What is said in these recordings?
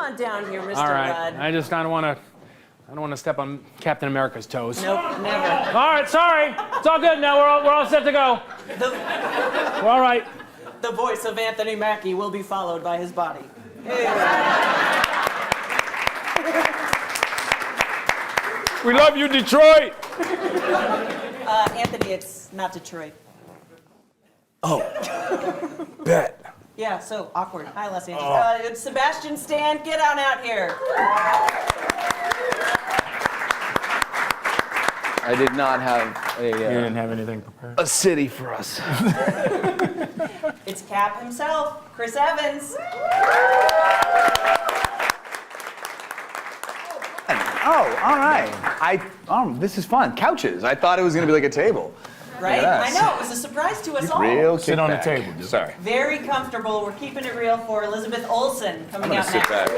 on down here, Mr. All right. Rudd. I don't want to step on Captain America's toes. Nope, never. All right, sorry. It's all good now. We're all set to go. We're all right. The voice of Anthony Mackie will be followed by his body. We love you, Detroit. Anthony, it's not Detroit. Oh, bet. Yeah, so awkward. Hi, Los Angeles. It's Sebastian, Stan. Get on out here. I did not have You didn't have anything prepared? a city for us. It's Cap himself, Chris Evans. Oh, all right. This is fun. Couches. I thought it was going to be like a table. Right? Yes. I know, it was a surprise to us all. Real Sit on the kickback. table, dude. Sorry. Very comfortable. We're keeping it real for Elizabeth Olsen coming I'm out going to sit next. back.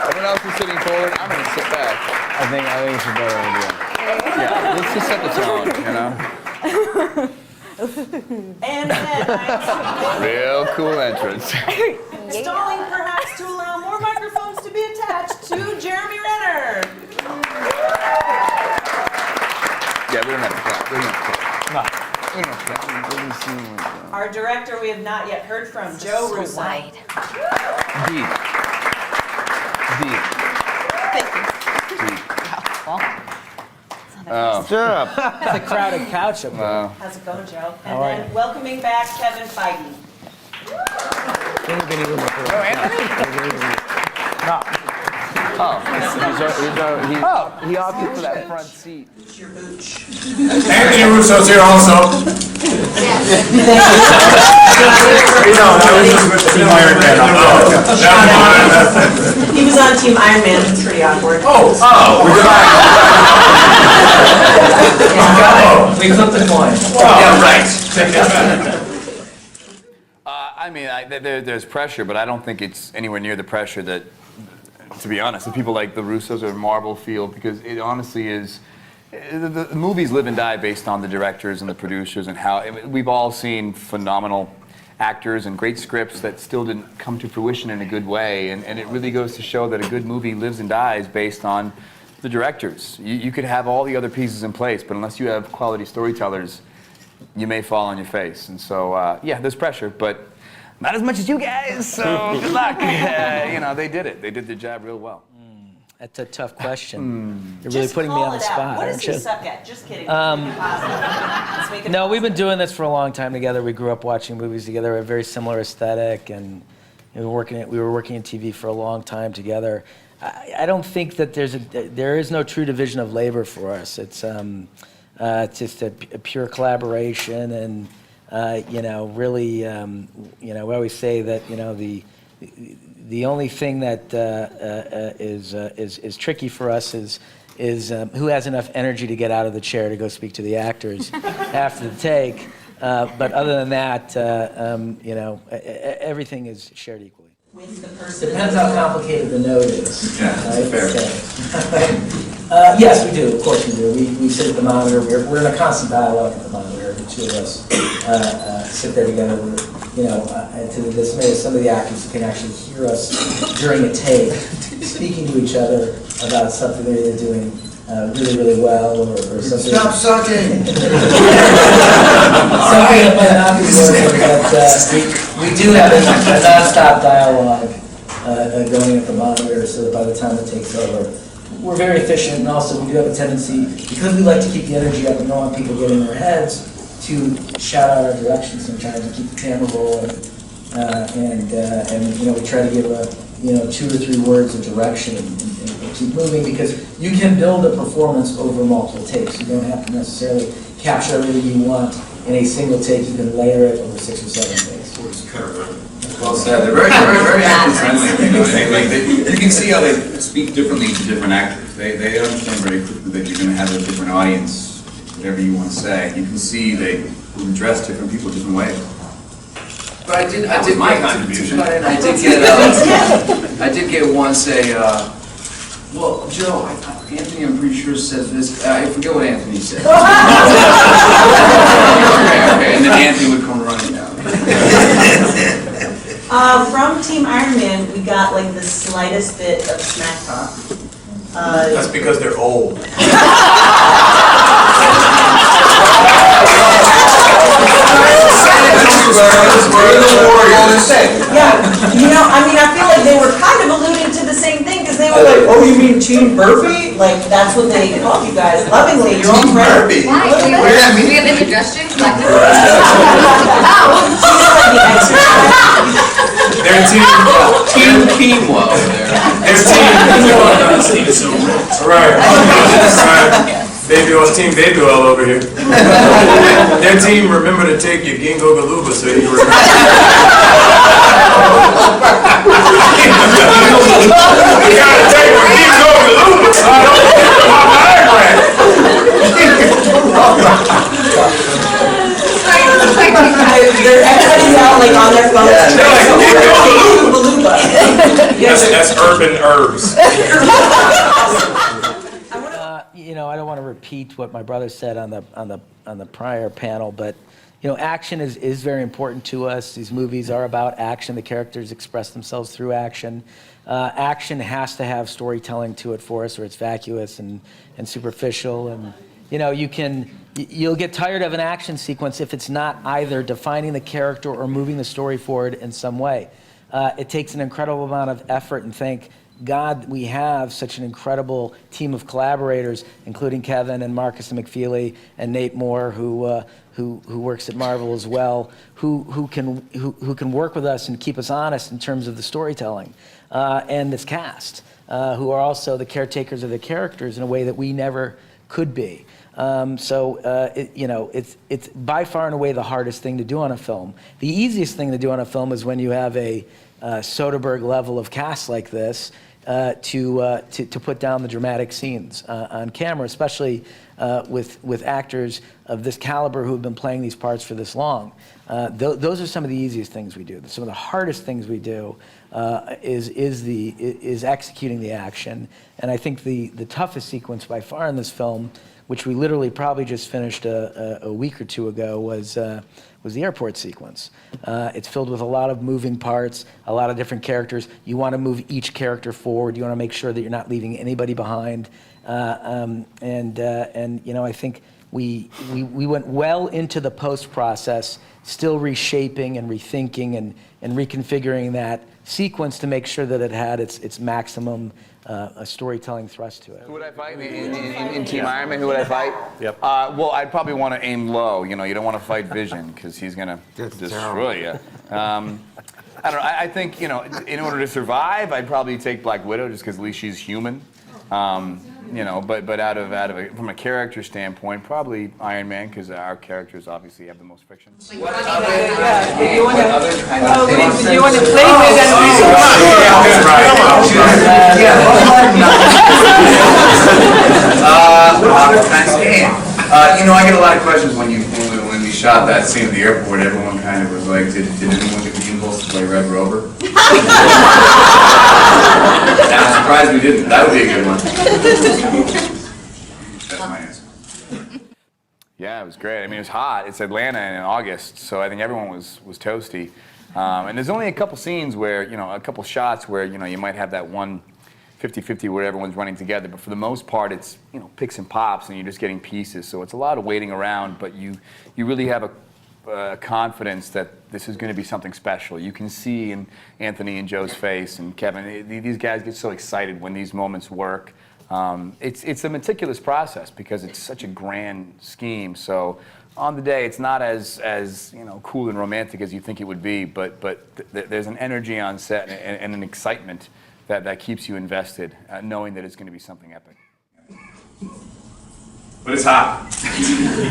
Everyone else is sitting forward. I'm going to sit back. I think it's a better idea. Yeah, let's just set the tone, And then I'm Real cool entrance. stalling perhaps to allow more microphones to be attached to Jeremy Renner. Yeah, we don't have to clap. We don't have to clap. No. We don't have to clap. Our director we have not yet heard from, Joe Russo. Indeed. Oh. Shut up. It's a crowded couch up there. Wow. How's it going, Joe? And then welcoming back Kevin Feige. He opted for that front seat. Anthony Russo's here also. Team Iron Man. He was on Team Iron Man. It's pretty awkward. We clipped the coin. Yeah, right. I mean, there's pressure, but I don't think it's anywhere near the pressure that, to be honest, the people like the Russos or Marvel feel, because it honestly is. The movies live and die based on the directors and the producers and how we've all seen phenomenal actors and great scripts that still didn't come to fruition in a good way, and it really goes to show that a good movie lives and dies based on the directors. You could have all the other pieces in place, but unless you have quality storytellers, you may fall on your face. And so, yeah, there's pressure, but not as much as you guys, so good luck. They did it. They did their job real well. That's a tough question. You're really Just putting me call on the it out. spot, What does aren't he you? suck at? Just kidding. Let's make it positive. Let's make it No, we've been positive. doing this for a long time together. We grew up watching movies together. We have a very similar aesthetic, and we were working in TV for a long time together. I don't think that there is no true division of labor for us. It's just a pure collaboration, and really, we always say that the only thing that is tricky for us is who has enough energy to get out of the chair to go speak to the actors after the take. But other than that, everything is shared equally. With the person. Depends how complicated the note is. Yeah, that's fair. Yes, we do. Of course we do. We sit at the monitor. We're in a constant dialogue at the monitor. The two of us sit there together. And to the dismay of some of the actors who can actually hear us during a take, speaking to each other about something they're either doing really, really well or something. Stop sucking. Something that might not be working, but we do have a non-stop dialogue going at the monitor, so that by the time it takes over, we're very efficient, and also we do have a tendency, because we like to keep the energy up and don't want people getting in their heads, to shout out our directions sometimes and keep the camera rolling, and we try to give 2 or 3 words of direction and keep moving, because you can build a performance over multiple takes. You don't have to necessarily capture everything you want in a single take. You can layer it over 6 or 7 takes. Well said. They're very, very, very actor friendly. You can see how they speak differently to different actors. They understand very quickly that you're going to have a different audience, whatever you want to say. You can see they address different people different ways. But I did my contribution. I did get one say, well, Joe, Anthony, I'm pretty sure says this. I forget what Anthony said. okay, and then Anthony would come running down. From Team Iron Man, we got like this slightest bit of smack talk. That's because they're old. Yeah, you know, I mean, I feel like they were kind of alluding to the same thing, because they were like, oh, you mean Team Murphy? Like, that's what they called you guys, lovingly, Team Murphy. Why? Do we have indigestion collectively? They're team quinoa over there. They're team. Right. Baby oil, team baby oil over here. Their team, remember to take your ginkgo biloba so you remember. You gotta take your ginkgo biloba so I don't get my migraine. Everybody's out like on their phones. That's urban herbs. You know, I don't want to repeat what my brother said on the prior panel, but you know, action is very important to us. These movies are about action. The characters express themselves through action. Action has to have storytelling to it for us, or it's vacuous and superficial. And you know, you'll get tired of an action sequence if it's not either defining the character or moving the story forward in some way. It takes an incredible amount of effort, and thank God we have such an incredible team of collaborators, including Kevin and Marcus and McFeely and Nate Moore, who works at Marvel as well, who can work with us and keep us honest in terms of the storytelling, and this cast, who are also the caretakers of the characters in a way that we never could be. It's by far and away the hardest thing to do on a film. The easiest thing to do on a film is when you have a Soderbergh level of cast like this to put down the dramatic scenes on camera, especially with actors of this caliber who have been playing these parts for this long. Those are some of the easiest things we do. Some of the hardest things we do is executing the action. And I think the toughest sequence by far in this film, which we literally probably just finished a week or two ago, was the airport sequence. It's filled with a lot of moving parts, a lot of different characters. You want to move each character forward. You want to make sure that you're not leaving anybody behind. And you know, I think we went well into the post process, still reshaping and rethinking and reconfiguring that sequence to make sure that it had its maximum a storytelling thrust to it. Who would I fight in Team Iron Man? Who would I fight? Yep. Well, I'd probably want to aim low. You know, you don't want to fight Vision because he's gonna destroy you. I don't know. I think, you know, in order to survive, I'd probably take Black Widow just because at least she's human. You know, but from a character standpoint, probably Iron Man because our characters obviously have the most friction. Like, What funny other guys. kind of things? You want to play with You know, I get a lot of questions when we shot that scene at the airport. Everyone kind of was like, did anyone get the impulse to play Red Rover? I'm surprised we didn't. That would be a good one. That's my answer. Yeah, it was great. I mean, it was hot. It's Atlanta in August, so I think everyone was toasty. And there's only a couple scenes where, you know, a couple shots where, you know, you might have that one 50-50 where everyone's running together, but for the most part, it's, you know, picks and pops, and you're just getting pieces. So it's a lot of waiting around, but you really have a confidence that this is going to be something special. You can see in Anthony and Joe's face and Kevin, these guys get so excited when these moments work. It's a meticulous process because it's such a grand scheme. So on the day, it's not as you know, cool and romantic as you think it would be, but there's an energy on set and an excitement that keeps you invested, knowing that it's going to be something epic. But it's hot.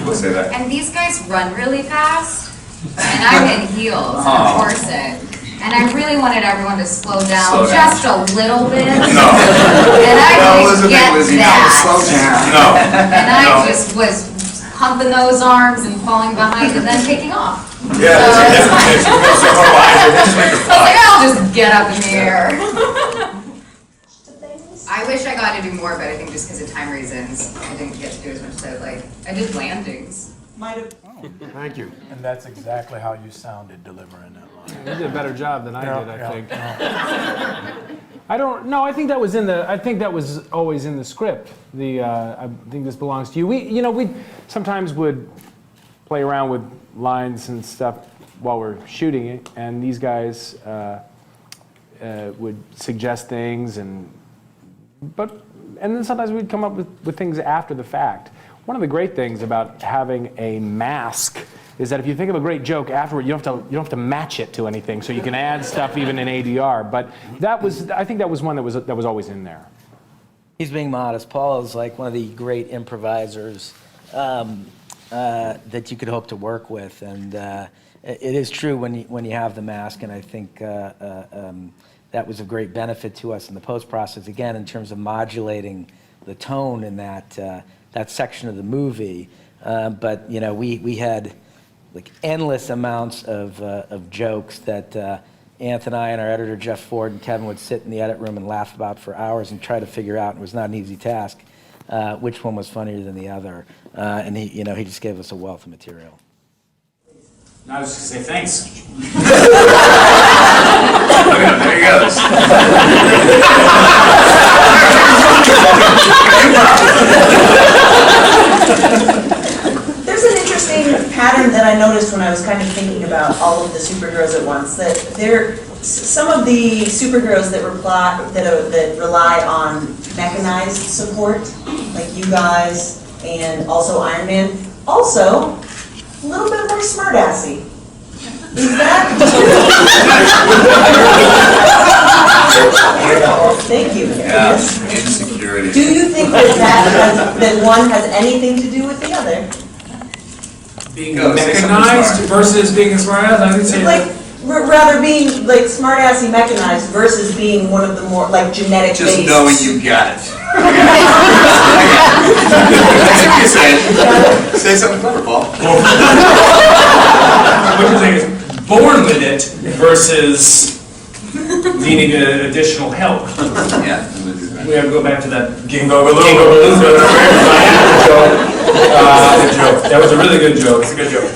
We'll say that. And these guys run really fast, and I'm in heels and a corset. And I really wanted everyone to slow down just a little bit. No. And I didn't get that. Slow down. No. And I just was humping those arms and falling behind and then taking off. Yeah, So I was like, I'll just get up in the air. I wish I got to do more, but I think just because of time reasons, I didn't get to do as much as I'd like. I did landings. Might have. Thank you. And that's exactly how you sounded delivering that line. You did a better job than I did, I think. I don't know. I think that was always in the script. I think this belongs to you. We sometimes would play around with lines and stuff while we're shooting it, and these guys would suggest things, and then sometimes we'd come up with things after the fact. One of the great things about having a mask is that if you think of a great joke afterward, you don't have to match it to anything, so you can add stuff even in ADR. But I think that was one that was always in there. He's being modest. Paul is like one of the great improvisers that you could hope to work with, and it is true when you have the mask, and I think that was a great benefit to us in the post process. Again, in terms of modulating the tone in that section of the movie, but we had like endless amounts of jokes that Anthony and our editor Jeff Ford and Kevin would sit in the edit room and laugh about for hours and try to figure out. It was not an easy task. Which one was funnier than the other, and he just gave us a wealth of material. No, I was just gonna say thanks. Look at him, there he goes. There's an interesting pattern that I noticed when I was kind of thinking about all of the superheroes at once, that some of the superheroes that rely on mechanized support, like you guys and also Iron Man, also a little bit more smartassy. Is that? Thank you. Yeah, insecurity. Do you think that one has anything to do with the other? Being mechanized versus being a smartass, I would say. Like, rather being like smartassy mechanized versus being one of the more like genetic based. Just knowing you got it. That's what you said. Say something clever, Paul. What you think is born with it versus needing additional help. Yeah. We have to go back to that Gingo Baloo. That was a really good joke. It's a good joke.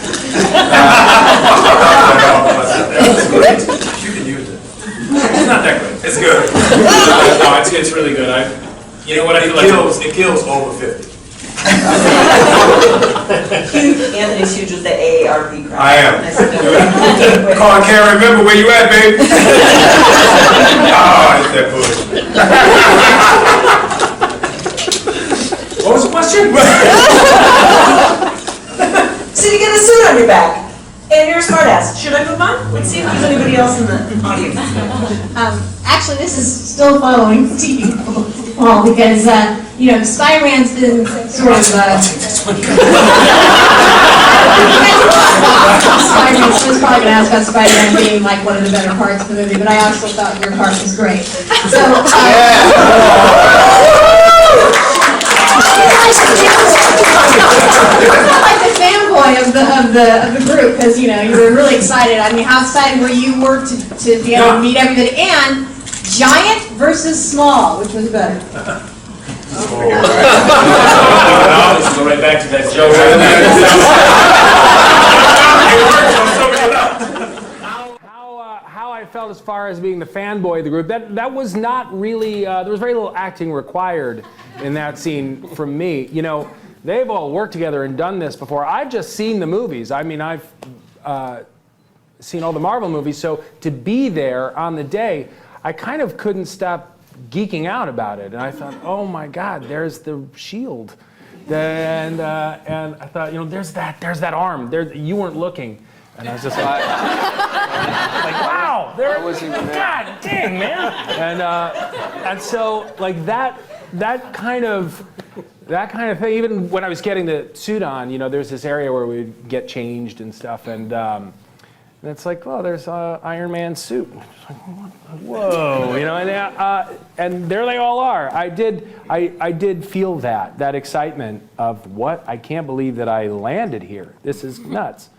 You can use it. It's not that good. It's good. No, it's really good. You know what I feel like? It kills over 50. Anthony's huge with the AARP crowd. I am. I said, no. Call, I can't remember where you at, babe. Oh, it's that bullshit. What was the question? So you get a suit on your back, and you're a smartass. Should I move on? Let's see if there's anybody else in the audience. Actually, this is still following Steve, Paul, because, Spider-Man's been sort of, Spider-Man, so I was probably going to ask about Spider-Man being like one of the better parts of the movie, but I also thought your part was great. So, I'm like the fanboy of the group, because you were really excited. I mean, how excited were you to be able to meet everybody? And giant versus small, which was better? Let's go right back to that joke. How I felt as far as being the fanboy of the group, that was not really, there was very little acting required in that scene from me. They've all worked together and done this before. I've just seen the movies. I mean, I've seen all the Marvel movies, so to be there on the day, I kind of couldn't stop geeking out about it. And I thought, oh my God, there's the shield. And I thought, there's that arm. You weren't looking. And I was just like wow, there was God dang, man. And so like that kind of thing, even when I was getting the suit on, there's this area where we'd get changed and stuff, and it's like, oh, there's Iron Man's suit. Whoa, and there they all are. I did feel that excitement of what? I can't believe that I landed here. This is nuts.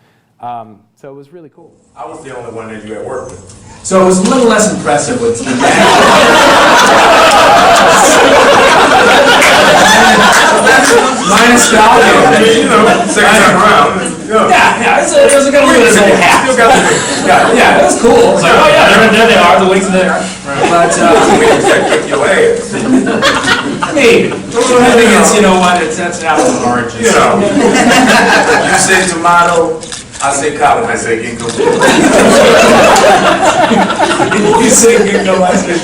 So it was really cool. I was the only one that you had worked with. So it was a little less impressive with the minus Falcon. Second time around. Yeah, it was a good one. Yeah, it was cool. It's like, oh yeah, there they are, the wings are there. But, Your ass. maybe. I think it's, you know what, that's apples and oranges. You know. You say tomato, I say collard, I say ginkgo. You say ginkgo, I say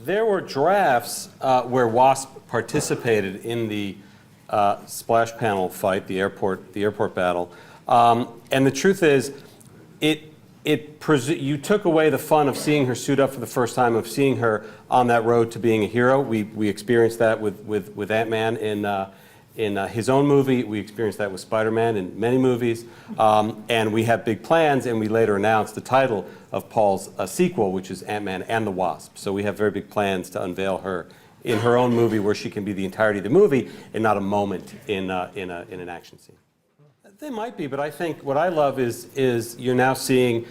There were drafts where Wasp participated in the splash panel fight, the airport battle, and the truth is, you took away the fun of seeing her suit up for the first time, of seeing her on that road to being a hero. We experienced that with Ant-Man in his own movie. We experienced that with Spider-Man in many movies, and we have big plans. And we later announced the title of Paul's sequel, which is Ant-Man and the Wasp. So we have very big plans to unveil her in her own movie, where she can be the entirety of the movie and not a moment in an action scene. They might be, but I think what I love is you're now seeing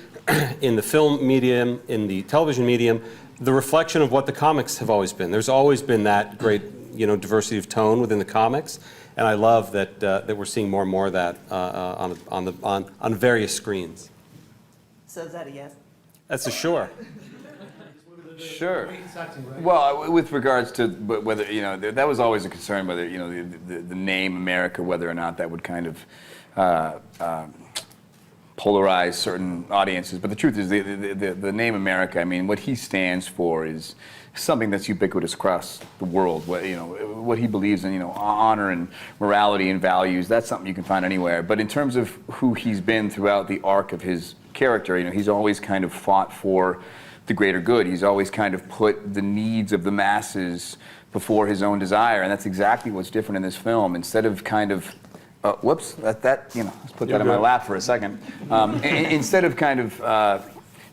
in the film medium, in the television medium, the reflection of what the comics have always been. There's always been that great, diversity of tone within the comics, and I love that we're seeing more and more of that on various screens. So is that a yes? That's a sure. Sure. Well, with regards to whether, that was always a concern, whether, the name America, whether or not that would kind of polarize certain audiences. But the truth is, the name America, I mean, what he stands for is something that's ubiquitous across the world. What he believes in, honor and morality and values, that's something you can find anywhere. But in terms of who he's been throughout the arc of his character, he's always kind of fought for the greater good. He's always kind of put the needs of the masses before his own desire, and that's exactly what's different in this film. Instead of kind of, whoops, let's put that in my lap for a second. Instead of kind of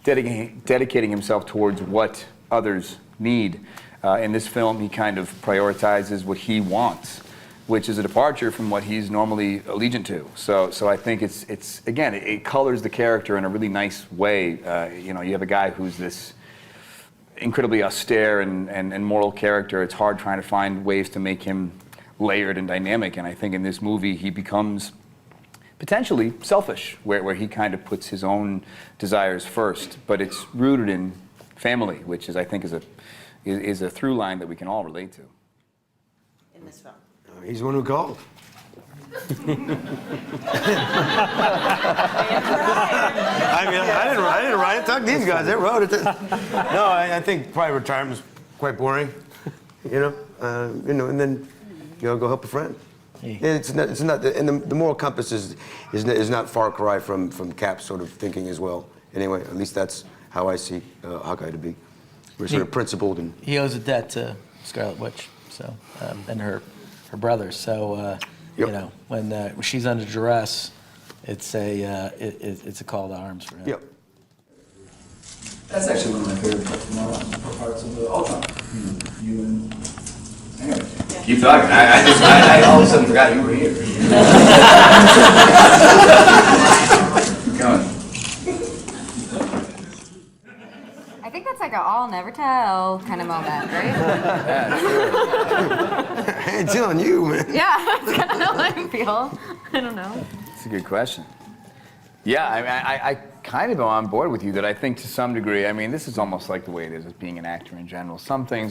dedicating himself towards what others need, in this film he kind of prioritizes what he wants, which is a departure from what he's normally allegiant to. So I think it's again, it colors the character in a really nice way. You have a guy who's this incredibly austere and moral character. It's hard trying to find ways to make him layered and dynamic, and I think in this movie he becomes potentially selfish, where he kind of puts his own desires first, but it's rooted in family, which I think is a through line that we can all relate to. In this film. He's the one who called. I didn't write it. Talk to these guys. They wrote it. No, I think probably retirement's quite boring. And then go help a friend. It's not. And the moral compass is not far cry from Cap's sort of thinking as well. Anyway, at least that's how I see Hawkeye to be. We're sort of principled and. He owes a debt to Scarlet Witch, so and her brothers. So when she's under duress, it's a call to arms for him. Yep. That's actually one of my favorite parts of the Ultron. You and... Anyway, keep talking. I all of a sudden forgot you were here. Keep going. I think that's like a all never tell kind of moment, right? Hey, it's on you, man. Yeah, that's kind of how I feel. I don't know. That's a good question. Yeah, I kind of am on board with you that I think to some degree, I mean, this is almost like the way it is as being an actor in general. Some things,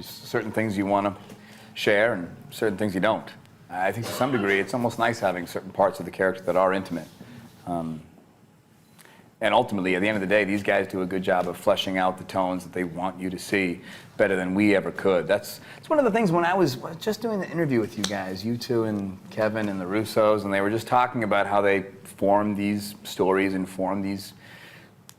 certain things you want to share and certain things you don't. I think to some degree, it's almost nice having certain parts of the character that are intimate. And ultimately, at the end of the day, these guys do a good job of fleshing out the tones that they want you to see better than we ever could. That's one of the things when I was just doing the interview with you guys, you two and Kevin and the Russos, and they were just talking about how they form these stories and form these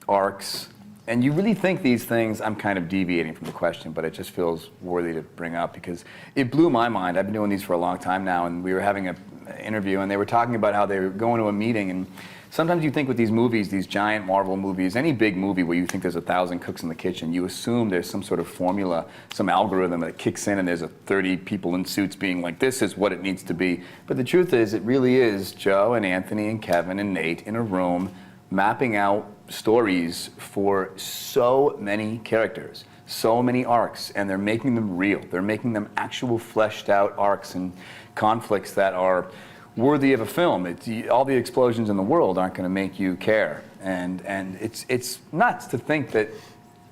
arcs. And you really think these things, I'm kind of deviating from the question, but it just feels worthy to bring up because it blew my mind. I've been doing these for a long time now, and we were having an interview, and they were talking about how they were going to a meeting, and sometimes you think with these movies, these giant Marvel movies, any big movie where you think there's 1,000 cooks in the kitchen, you assume there's some sort of formula, some algorithm that kicks in and there's 30 people in suits being like, this is what it needs to be. But the truth is, it really is Joe and Anthony and Kevin and Nate in a room mapping out stories for so many characters, so many arcs, and they're making them real. They're making them actual fleshed out arcs and conflicts that are worthy of a film. All the explosions in the world aren't going to make you care, and it's nuts to think that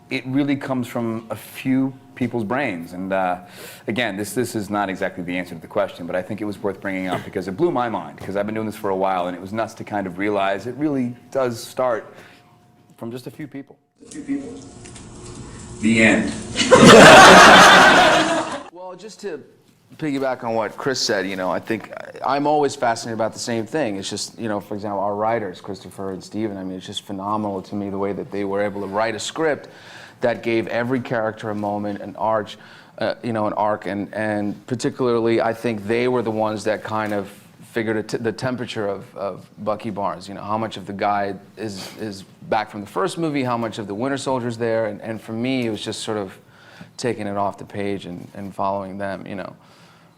it really comes from a few people's brains. And again, this is not exactly the answer to the question, but I think it was worth bringing up because it blew my mind, because I've been doing this for a while, and it was nuts to kind of realize it really does start from just a few people. A few people. The end. Well, just to piggyback on what Chris said, I think I'm always fascinated about the same thing. It's just, for example, our writers, Christopher and Steven, I mean, it's just phenomenal to me the way that they were able to write a script that gave every character a moment, an arc, and particularly, I think they were the ones that kind of figured the temperature of Bucky Barnes. How much of the guy is back from the first movie, how much of the Winter Soldier's there, and for me, it was just sort of taking it off the page and following them,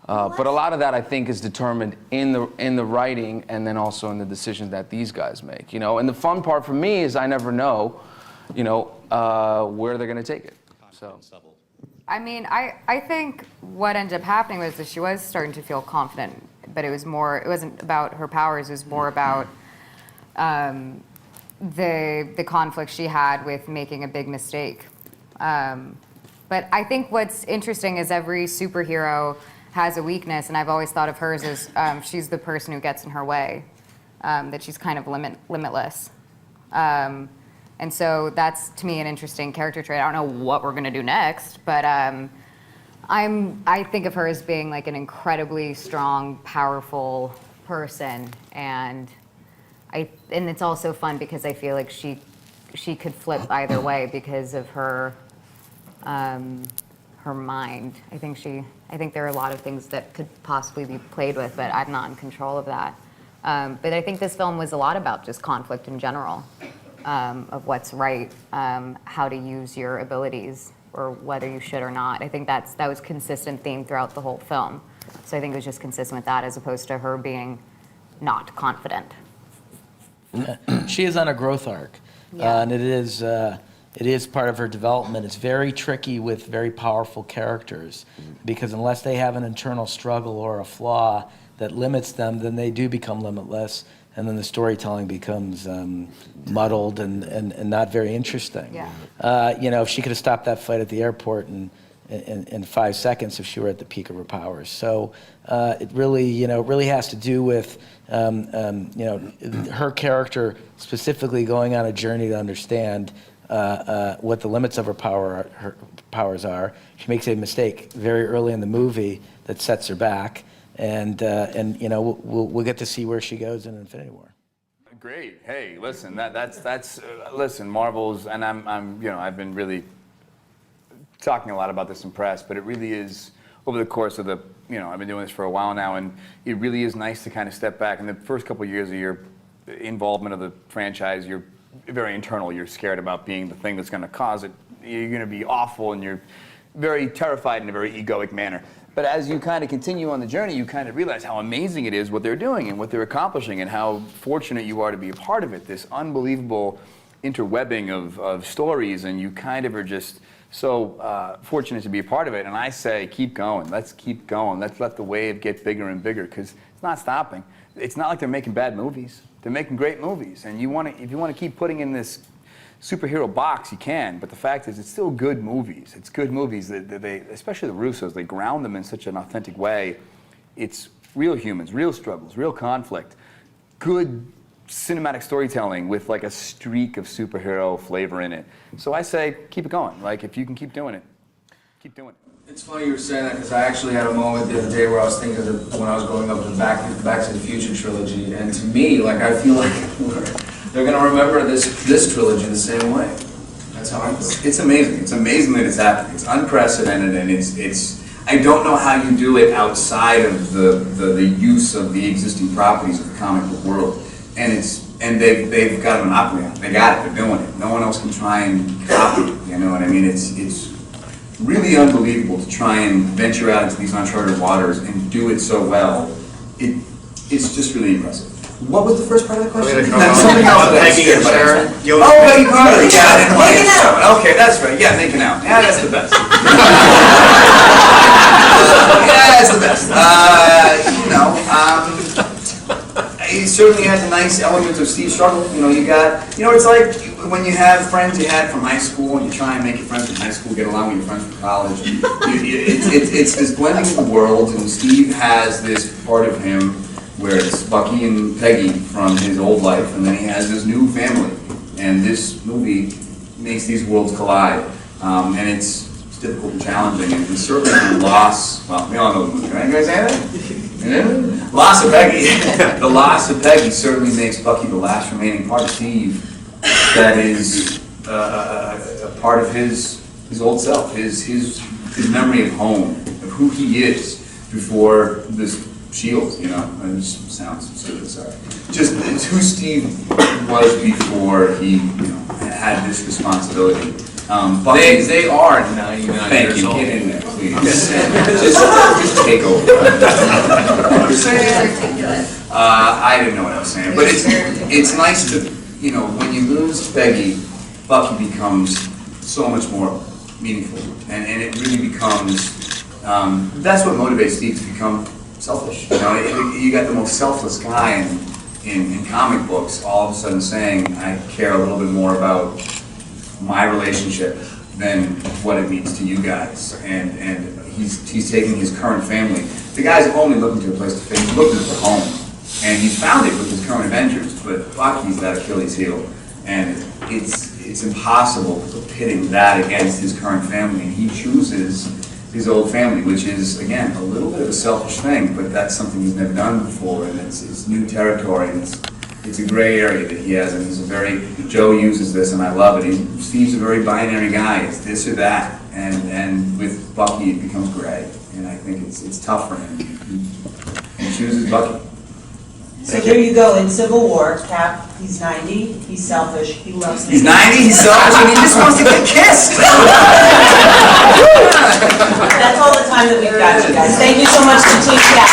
But a lot of that, I think, is determined in the writing and then also in the decisions that these guys make, And the fun part for me is I never know, where they're going to take it. So. I mean, I think what ended up happening was that she was starting to feel confident, but it wasn't about her powers, it was more about the conflict she had with making a big mistake. But I think what's interesting is every superhero has a weakness, and I've always thought of hers as she's the person who gets in her way, that she's kind of limitless. And so that's, to me, an interesting character trait. I don't know what we're going to do next, but I think of her as being like an incredibly strong, powerful person, and it's also fun because I feel like she could flip either way because of her mind. I think there are a lot of things that could possibly be played with, but I'm not in control of that. But I think this film was a lot about just conflict in general, of what's right, how to use your abilities, or whether you should or not. I think that was a consistent theme throughout the whole film. So I think it was just consistent with that as opposed to her being not confident. She is on a growth arc, and it is part of her development. It's very tricky with very powerful characters, because unless they have an internal struggle or a flaw that limits them, then they do become limitless, and then the storytelling becomes muddled and not very interesting. Yeah. If she could have stopped that fight at the airport in 5 seconds if she were at the peak of her powers. So it really has to do with her character specifically going on a journey to understand what the limits of her powers are. She makes a mistake very early in the movie that sets her back, and we'll get to see where she goes in Infinity War. Great. Hey, listen, listen, Marvel's, and I've been really talking a lot about this in press, but it really is over the course of I've been doing this for a while now, and it really is nice to kind of step back. In the first couple of years of your involvement of the franchise, you're very internal. You're scared about being the thing that's going to cause it. You're going to be awful, and you're very terrified in a very egoic manner. But as you kind of continue on the journey, you kind of realize how amazing it is what they're doing and what they're accomplishing, and how fortunate you are to be a part of it. This unbelievable interwebbing of stories, and you kind of are just so fortunate to be a part of it. And I say, keep going. Let's keep going. Let's let the wave get bigger and bigger, because it's not stopping. It's not like they're making bad movies. They're making great movies. And if you want to keep putting in this superhero box, you can. But the fact is, it's still good movies. It's good movies that they, especially the Russos, they ground them in such an authentic way. It's real humans, real struggles, real conflict, good cinematic storytelling with like a streak of superhero flavor in it. So I say, keep it going. Like, if you can keep doing it, keep doing it. It's funny you were saying that, because I actually had a moment the other day where I was thinking of when I was going up the Back to the Future trilogy, and to me, like, I feel like they're going to remember this trilogy the same way. That's how I feel. It's amazing. It's amazing that it's happening. It's unprecedented, and it's. I don't know how you do it outside of the use of the existing properties of the comic book world, and they've got a monopoly on it. They got it. They're doing it. No one else can try and copy it. You know what I mean? It's really unbelievable to try and venture out into these uncharted waters and do it so well. It's just really impressive. What was the first part of the question? Something else that I scared about. Oh, Peggy Carter. Yeah, I didn't want to answer that one. Okay, that's right. Yeah, making out. Yeah, that's the best. Yeah, that's the best. certainly has a nice element of Steve's struggle. You know, it's like when you have friends you had from high school and you try and make your friends from high school get along with your friends from college. It's this blending of the worlds, and Steve has this part of him where it's Bucky and Peggy from his old life, and then he has this new family. And this movie makes these worlds collide. And it's difficult and challenging, and certainly the loss, well, we all know the movie, right? You guys say that? Yeah? Loss of Peggy. The loss of Peggy certainly makes Bucky the last remaining part of Steve that is a part of his old self, his memory of home, of who he is before this shield, you know. It just sounds stupid, sorry. Just it's who Steve was before he, had this responsibility. They are 99 Thank years you. old. Get in there, please. just take over. I didn't know what I was saying, but it's nice to, when you lose Peggy, Bucky becomes so much more meaningful, and it really becomes. That's what motivates Steve to become selfish. You got the most selfless guy in comic books, all of a sudden saying, I care a little bit more about my relationship than what it means to you guys. And he's taking his current family. The guy's only looking to a place to stay. He's looking for home. And he's found it with his current Avengers, but Bucky's that Achilles heel. And it's impossible pitting that against his current family. And he chooses his old family, which is, again, a little bit of a selfish thing, but that's something he's never done before, and it's new territory, and it's a gray area that he has, and Joe uses this, and I love it. Steve's a very binary guy. It's this or that, and with Bucky, it becomes gray, and I think it's tough for him. He chooses Bucky. So there you go, in Civil War, Cap, he's 90, he's selfish, he loves me. He's 90, he's selfish, and he just wants to get kissed. That's all the time that we've got, you guys. Thank you so much to Team Cap.